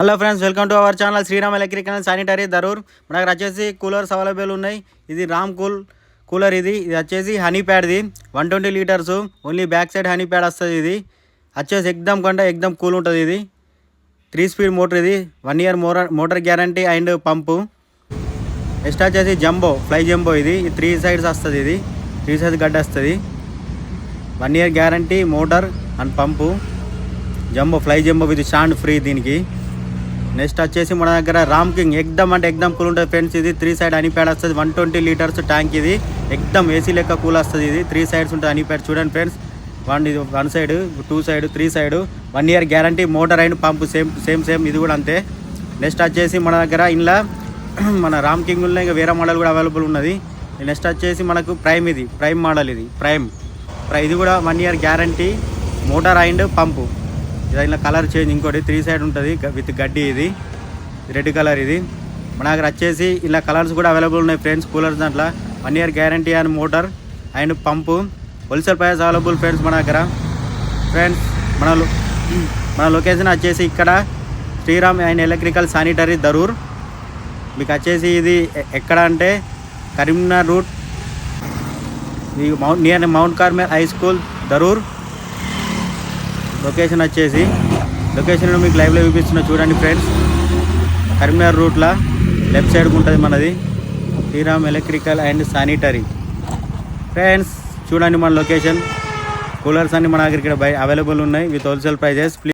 Hello friends, welcome to our channel Sriram electrical and sanitary Dharur. మన దగ్గర వచ్చేసి కూలర్స్ అవైలబుల్ ఉన్నాయి. ఇది రామ్ కూలర్. ఇది వచ్చేసి హనీ ప్యాడ్ది 120 litres. Only back side honey pad వస్తుంది. ఇది వచ్చేసి ఎక్దమ్ కూల్ ఉంటుంది. ఇది 3 స్పీడ్ మోటర్. ఇది 1 year motor guarantee and pump. Next వచ్చేసి ఫ్లై జంబో. ఇది 3 సైడ్స్ వస్తుంది. ఇది 3 సైడ్స్ గడ్డ వస్తుంది. 1 year guarantee motor and pump. Fly jumbo with stand free దీనికి. నెక్స్ట్ వచ్చేసి మన దగ్గర రామ్ కింగ్ ఎక్దమ్ కూల్ ఉంటుంది ఫ్రెండ్స్. ఇది 3 సైడ్ హనీ ప్యాడ్ వస్తుంది. 120 లీటర్స్ ట్యాంక్. ఇది ఏసీ లెక్క కూల్ వస్తుంది. ఇది 3 సైడ్స్ ఉంటుంది హనీ ప్యాడ్. చూడండి friends, 1 side, 2 side, 3 side. 1 year guarantee motor and pump same. ఇది కూడా అంతే. నెక్స్ట్ వచ్చేసి మన దగ్గర ఇంట్లో మన రామ్ కింగ్ ఉన్న ఇంకా వేరే మోడల్ కూడా అవైలబుల్ ఉన్నది. నెక్స్ట్ వచ్చేసి మనకు ప్రైమ్ మోడల్. ఇది ఇది కూడా 1 ఇయర్ గ్యారంటీ మోటార్ అండ్ పంపు. ఇలా కలర్ చేంజ్ ఇంకోటి 3 సైడ్ ఉంటుంది విత్ గడ్డి. ఇది రెడ్ కలర్. ఇది మన దగ్గర వచ్చేసి ఇలా కలర్స్ కూడా అవైలబుల్ ఉన్నాయి ఫ్రెండ్స్. కూలర్స్ దాంట్లో 1 year guarantee and motor and pump. Wholesale price available friends మన దగ్గర. ఫ్రెండ్స్ మన లొకేషన్ వచ్చేసి ఇక్కడ Sriram and electrical sanitary Dharur. మీకు వచ్చేసి ఇది ఎక్కడ అంటే Karimnagar route, near Mount Carmel high school Dharur. Location మీకు లైవ్లో చూపిస్తున్నా చూడండి ఫ్రెండ్స్. కరీంనగర్ రూట్లో లెఫ్ట్ సైడ్కి ఉంటుంది మనది Sriram electrical and sanitary. Friends చూడండి మన లొకేషన్. కూలర్స్ అన్ని మన దగ్గర ఇక్కడ అవైలబుల్ ఉన్నాయి విత్ హోల్సేల్ ప్రైజెస్.